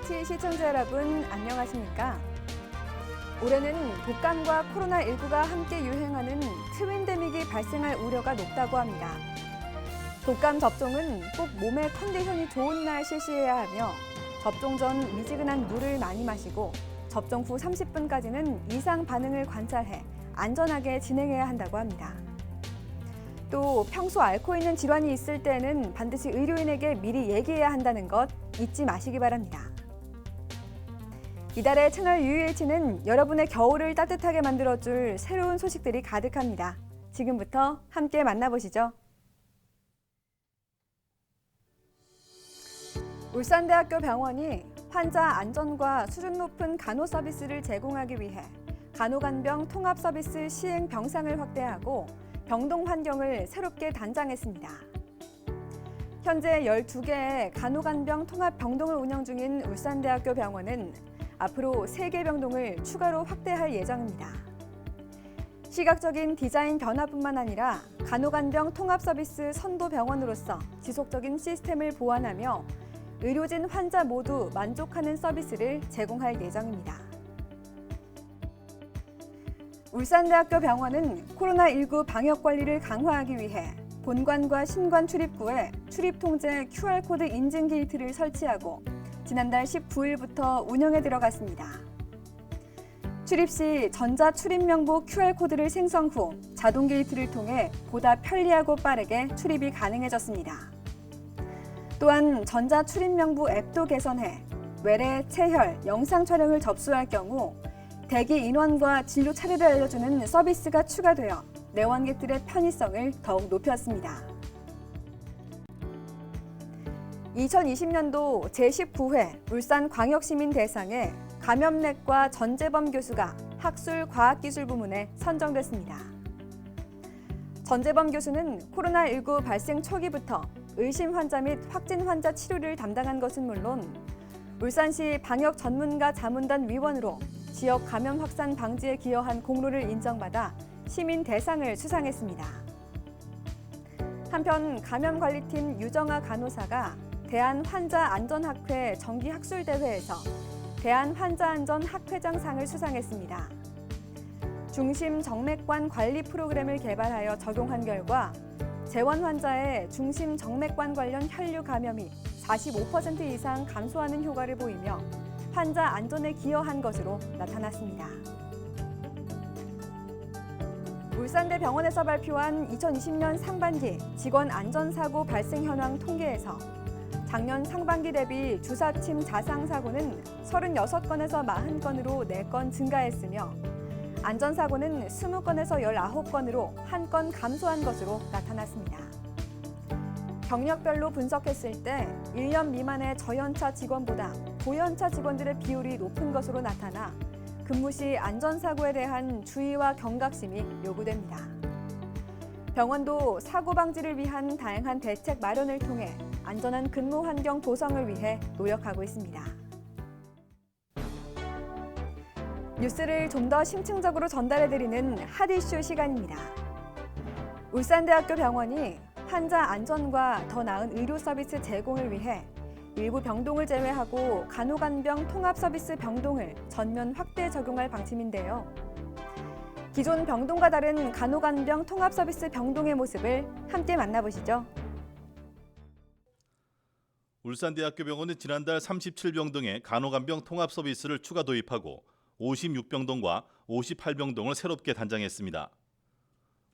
OH 시청자 여러분 안녕하십니까? 올해는 독감과 코로나19가 함께 유행하는 트윈데믹이 발생할 우려가 높다고 합니다. 독감 접종은 꼭 몸의 컨디션이 좋은 날 실시해야 하며 접종 전 미지근한 물을 많이 마시고 접종 후 30분까지는 이상 반응을 관찰해 안전하게 진행해야 한다고 합니다. 또 평소 앓고 있는 질환이 있을 때는 반드시 의료인에게 미리 얘기해야 한다는 것 잊지 마시기 바랍니다. 이달의 채널 UH는 여러분의 겨울을 따뜻하게 만들어줄 새로운 소식들이 가득합니다. 지금부터 함께 만나보시죠. 울산대학교 병원이 환자 안전과 수준 높은 간호 서비스를 제공하기 위해 간호간병 통합 서비스 시행 병상을 확대하고 병동 환경을 새롭게 단장했습니다. 현재 12개의 간호간병 통합 병동을 운영 중인 울산대학교 병원은 앞으로 3개 병동을 추가로 확대할 예정입니다. 시각적인 디자인 변화뿐만 아니라 간호간병 통합 서비스 선도 병원으로서 지속적인 시스템을 보완하며 의료진 환자 모두 만족하는 서비스를 제공할 예정입니다. 울산대학교 병원은 코로나19 방역 관리를 강화하기 위해 본관과 신관 출입구에 출입 통제 QR코드 인증 게이트를 설치하고 지난달 19일부터 운영에 들어갔습니다. 출입 시 전자 출입 명부 QR코드를 생성 후 자동 게이트를 통해 보다 편리하고 빠르게 출입이 가능해졌습니다. 또한 전자 출입 명부 앱도 개선해 외래, 체혈, 영상 촬영을 접수할 경우 대기 인원과 진료 차례를 알려주는 서비스가 추가되어 내원객들의 편의성을 더욱 높였습니다. 2020년도 제19회 울산광역시민 대상에 감염내과 전재범 교수가 학술과학기술 부문에 선정됐습니다. 전재범 교수는 코로나19 발생 초기부터 의심 환자 및 확진 환자 치료를 담당한 것은 물론 울산시 방역 전문가 자문단 위원으로 지역 감염 확산 방지에 기여한 공로를 인정받아 시민 대상을 수상했습니다. 한편 감염관리팀 유정아 간호사가 대한환자안전학회 정기학술대회에서 대한환자안전학회장상을 수상했습니다. 중심 정맥관 관리 프로그램을 개발하여 적용한 결과 재원 환자의 중심 정맥관 관련 혈류 감염이 45% 이상 감소하는 효과를 보이며 환자 안전에 기여한 것으로 나타났습니다. 울산대 병원에서 발표한 2020년 상반기 직원 안전사고 발생 현황 통계에서 작년 상반기 대비 주사침 자상 사고는 36건에서 40건으로 4건 증가했으며 안전사고는 20건에서 19건으로 1건 감소한 것으로 나타났습니다. 경력별로 분석했을 때 1년 미만의 저연차 직원보다 고연차 직원들의 비율이 높은 것으로 나타나 근무 시 안전사고에 대한 주의와 경각심이 요구됩니다. 병원도 사고 방지를 위한 다양한 대책 마련을 통해 안전한 근무 환경 조성을 위해 노력하고 있습니다. 뉴스를 좀 더 심층적으로 전달해드리는 핫이슈 시간입니다. 울산대학교 병원이 환자 안전과 더 나은 의료 서비스 제공을 위해 일부 병동을 제외하고 간호간병 통합 서비스 병동을 전면 확대 적용할 방침인데요. 기존 병동과 다른 간호간병 통합 서비스 병동의 모습을 함께 만나보시죠. 울산대학교 병원은 지난달 37병동에 간호간병 통합 서비스를 추가 도입하고 56병동과 58병동을 새롭게 단장했습니다.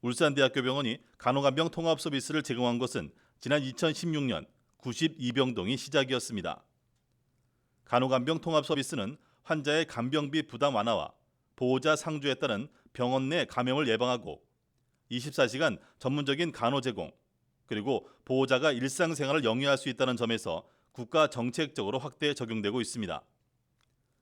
울산대학교 병원이 간호간병 통합 서비스를 제공한 것은 지난 2016년 92병동이 시작이었습니다. 간호간병 통합 서비스는 환자의 간병비 부담 완화와 보호자 상주에 따른 병원 내 감염을 예방하고 24시간 전문적인 간호 제공, 그리고 보호자가 일상생활을 영위할 수 있다는 점에서 국가 정책적으로 확대 적용되고 있습니다.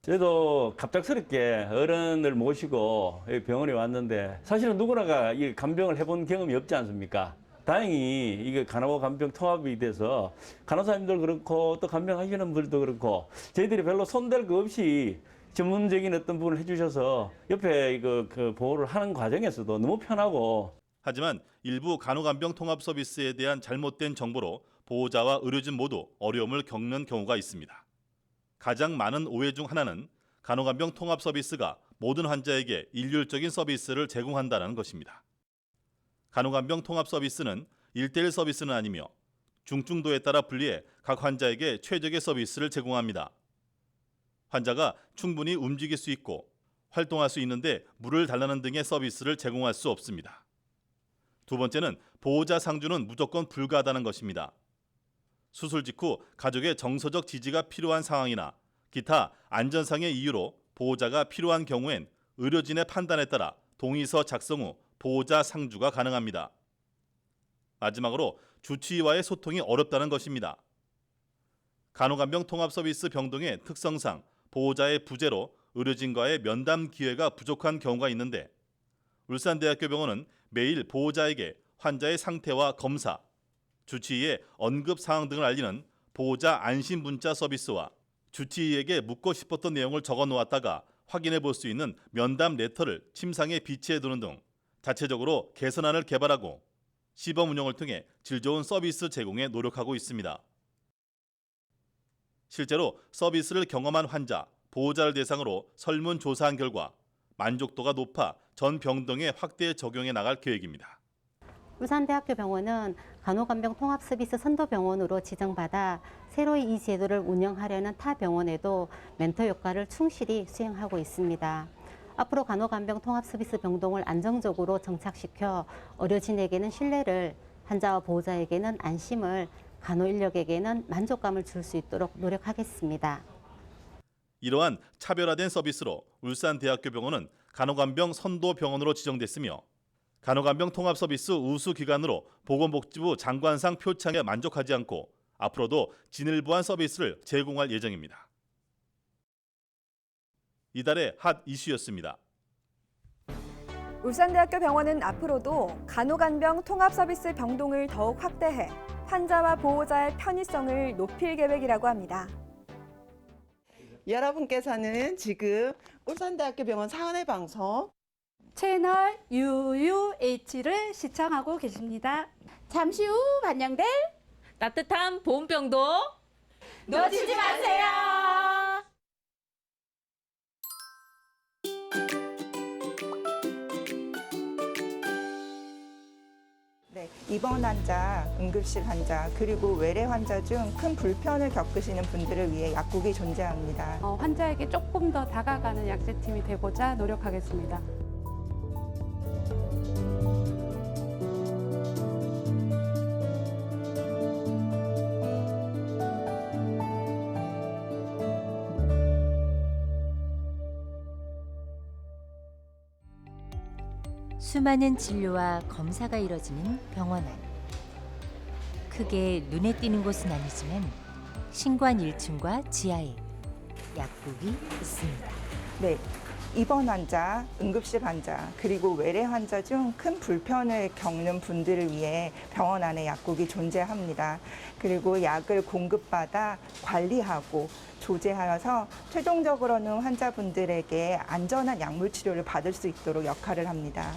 저도 갑작스럽게 어른을 모시고 병원에 왔는데 사실은 누구나가 이 간병을 해본 경험이 없지 않습니까? 다행히 이게 간호간병 통합이 돼서 간호사님들 그렇고 또 간병하시는 분들도 그렇고 저희들이 별로 손댈 거 없이 전문적인 어떤 부분을 해주셔서 옆에 그 보호를 하는 과정에서도 너무 편하고. 하지만 일부 간호간병 통합 서비스에 대한 잘못된 정보로 보호자와 의료진 모두 어려움을 겪는 경우가 있습니다. 가장 많은 오해 중 하나는 간호간병 통합 서비스가 모든 환자에게 일률적인 서비스를 제공한다는 것입니다. 간호간병 통합 서비스는 1:1 서비스는 아니며 중증도에 따라 분리해 각 환자에게 최적의 서비스를 제공합니다. 환자가 충분히 움직일 수 있고 활동할 수 있는데 물을 달라는 등의 서비스를 제공할 수 없습니다. 두 번째는 보호자 상주는 무조건 불가하다는 것입니다. 수술 직후 가족의 정서적 지지가 필요한 상황이나 기타 안전상의 이유로 보호자가 필요한 경우엔 의료진의 판단에 따라 동의서 작성 후 보호자 상주가 가능합니다. 마지막으로 주치의와의 소통이 어렵다는 것입니다. 간호간병 통합 서비스 병동의 특성상 보호자의 부재로 의료진과의 면담 기회가 부족한 경우가 있는데 울산대학교 병원은 매일 보호자에게 환자의 상태와 검사, 주치의의 언급 사항 등을 알리는 보호자 안심 문자 서비스와 주치의에게 묻고 싶었던 내용을 적어 놓았다가 확인해 볼 수 있는 면담 레터를 침상에 비치해 두는 등 자체적으로 개선안을 개발하고 시범 운영을 통해 질 좋은 서비스 제공에 노력하고 있습니다. 실제로 서비스를 경험한 환자, 보호자를 대상으로 설문조사한 결과 만족도가 높아 전 병동에 확대 적용해 나갈 계획입니다. 울산대학교 병원은 간호간병 통합서비스 선도병원으로 지정받아 새로이 이 제도를 운영하려는 타 병원에도 멘토 역할을 충실히 수행하고 있습니다. 앞으로 간호간병 통합서비스 병동을 안정적으로 정착시켜 의료진에게는 신뢰를, 환자와 보호자에게는 안심을, 간호인력에게는 만족감을 줄 수 있도록 노력하겠습니다. 이러한 차별화된 서비스로 울산대학교 병원은 간호간병 선도병원으로 지정됐으며 간호간병 통합서비스 우수기관으로 보건복지부 장관상 표창에 만족하지 않고 앞으로도 진일보한 서비스를 제공할 예정입니다. 이달의 핫 이슈였습니다. 울산대학교 병원은 앞으로도 간호간병 통합서비스 병동을 더욱 확대해 환자와 보호자의 편의성을 높일 계획이라고 합니다. 여러분께서는 지금 울산대학교 병원 사은회 방송 채널 UUH를 시청하고 계십니다. 잠시 후 반영될 따뜻한 보온병도 놓치지 마세요. 네, 입원 환자, 응급실 환자, 그리고 외래 환자 중 큰 불편을 겪으시는 분들을 위해 약국이 존재합니다. 환자에게 조금 더 다가가는 약제팀이 되고자 노력하겠습니다. 수많은 진료와 검사가 이뤄지는 병원 안. 크게 눈에 띄는 곳은 아니지만 신관 1층과 지하에 약국이 있습니다. 네, 입원 환자, 응급실 환자, 그리고 외래 환자 중 큰 불편을 겪는 분들을 위해 병원 안에 약국이 존재합니다. 그리고 약을 공급받아 관리하고 조제하여서 최종적으로는 환자분들에게 안전한 약물 치료를 받을 수 있도록 역할을 합니다.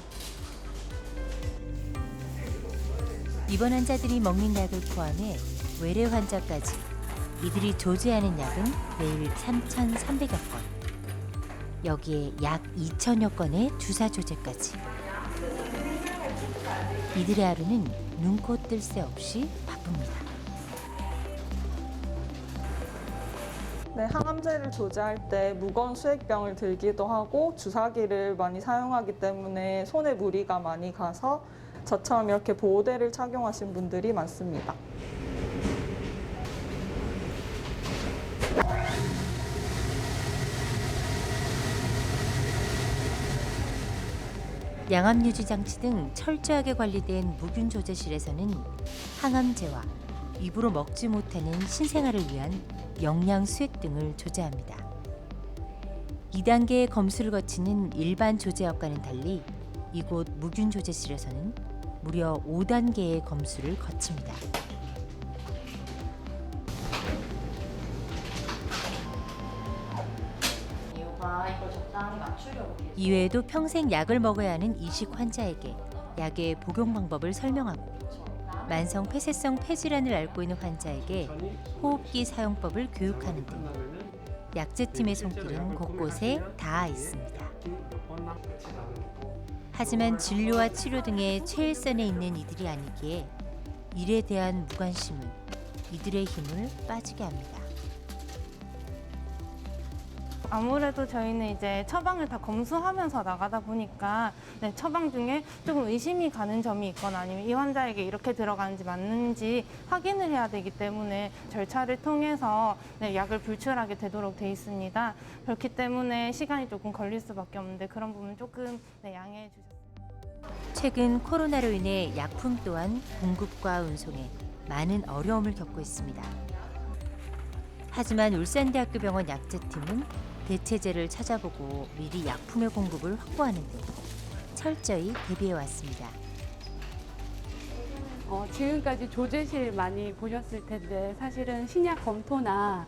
입원 환자들이 먹는 약을 포함해 외래 환자까지 이들이 조제하는 약은 매일 3,300여 건. 여기에 약 2,000여 건의 주사 조제까지. 이들의 하루는 눈코 뜰 새 없이 바쁩니다. 네, 항암제를 조제할 때 무거운 수액병을 들기도 하고 주사기를 많이 사용하기 때문에 손에 무리가 많이 가서 저처럼 이렇게 보호대를 착용하신 분들이 많습니다. 양압 유지 장치 등 철저하게 관리된 무균 조제실에서는 항암제와 입으로 먹지 못하는 신생아를 위한 영양 수액 등을 조제합니다. 2단계의 검수를 거치는 일반 조제약과는 달리 이곳 무균 조제실에서는 무려 5단계의 검수를 거칩니다. 이외에도 평생 약을 먹어야 하는 이식 환자에게 약의 복용 방법을 설명하고 만성 폐쇄성 폐질환을 앓고 있는 환자에게 호흡기 사용법을 교육하는 등 약제팀의 손길은 곳곳에 닿아 있습니다. 하지만 진료와 치료 등의 최일선에 있는 이들이 아니기에 일에 대한 무관심은 이들의 힘을 빠지게 합니다. 아무래도 저희는 이제 처방을 다 검수하면서 나가다 보니까 처방 중에 조금 의심이 가는 점이 있거나 아니면 이 환자에게 이렇게 들어가는지 맞는지 확인을 해야 되기 때문에 절차를 통해서 약을 불출하게 되도록 돼 있습니다. 그렇기 때문에 시간이 조금 걸릴 수밖에 없는데 그런 부분 조금 양해해 주셨으면. 최근 코로나로 인해 약품 또한 공급과 운송에 많은 어려움을 겪고 있습니다. 하지만 울산대학교병원 약제팀은 대체제를 찾아보고 미리 약품의 공급을 확보하는 등 철저히 대비해 왔습니다. 지금까지 조제실 많이 보셨을 텐데 사실은 신약 검토나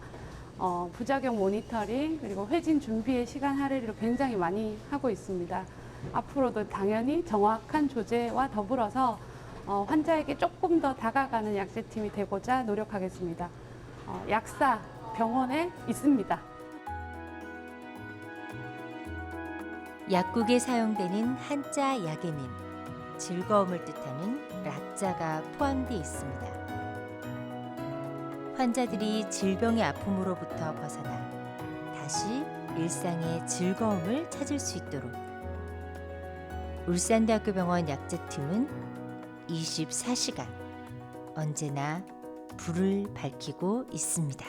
부작용 모니터링 그리고 회진 준비의 시간 할애를 굉장히 많이 하고 있습니다. 앞으로도 당연히 정확한 조제와 더불어서 환자에게 조금 더 다가가는 약제팀이 되고자 노력하겠습니다. 약사 병원에 있습니다. 약국에 사용되는 한자 약에는 즐거움을 뜻하는 락자가 포함되어 있습니다. 환자들이 질병의 아픔으로부터 벗어나 다시 일상의 즐거움을 찾을 수 있도록 울산대학교병원 약제팀은 24시간 언제나 불을 밝히고 있습니다.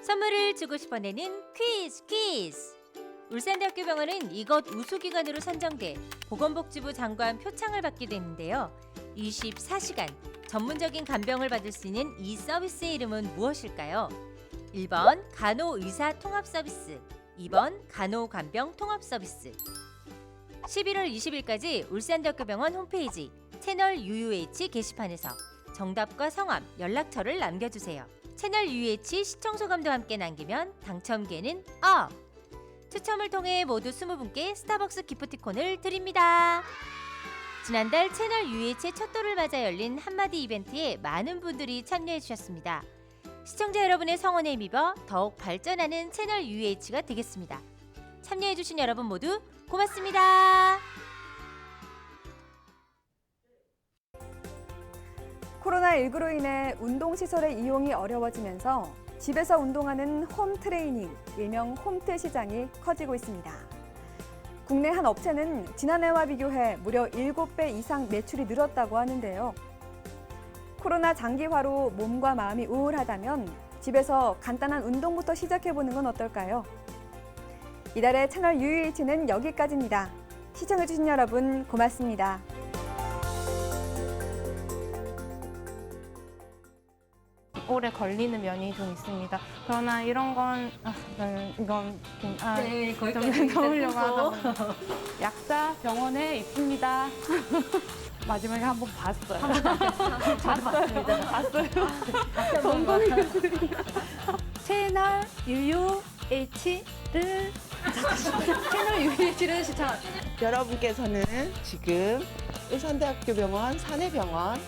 선물을 주고 싶어 내는 퀴즈! 울산대학교병원은 이것 우수기관으로 선정돼 보건복지부 장관 표창을 받게 되는데요. 24시간 전문적인 간병을 받을 수 있는 이 서비스의 이름은 무엇일까요? 1번 간호의사통합서비스, 2번 간호간병통합서비스. 11월 20일까지 울산대학교병원 홈페이지 채널 UUH 게시판에서 정답과 성함, 연락처를 남겨주세요. 채널 UUH 시청소감도 함께 남기면 당첨 기회는 업! 추첨을 통해 모두 20분께 스타벅스 기프티콘을 드립니다. 지난달 채널 UUH의 첫 돌을 맞아 열린 한마디 이벤트에 많은 분들이 참여해 주셨습니다. 시청자 여러분의 성원에 힘입어 더욱 발전하는 채널 UUH가 되겠습니다. 참여해 주신 여러분 모두 고맙습니다. 코로나19로 인해 운동시설의 이용이 어려워지면서 집에서 운동하는 홈트레이닝, 일명 홈트 시장이 커지고 있습니다. 국내 한 업체는 지난해와 비교해 무려 7배 이상 매출이 늘었다고 하는데요. 코로나 장기화로 몸과 마음이 우울하다면 집에서 간단한 운동부터 시작해보는 건 어떨까요? 이달의 채널 UUH는 여기까지입니다. 시청해주신 여러분 고맙습니다. 오래 걸리는 면이 좀 있습니다. 그러나 이런 건 거기까지 넣으려고 하다 보니까 약사 병원에 있습니다. 마지막에 한번 봤어요. 봤어요. 채널 UUH를 시청. 여러분께서는 지금 울산대학교병원 사내병원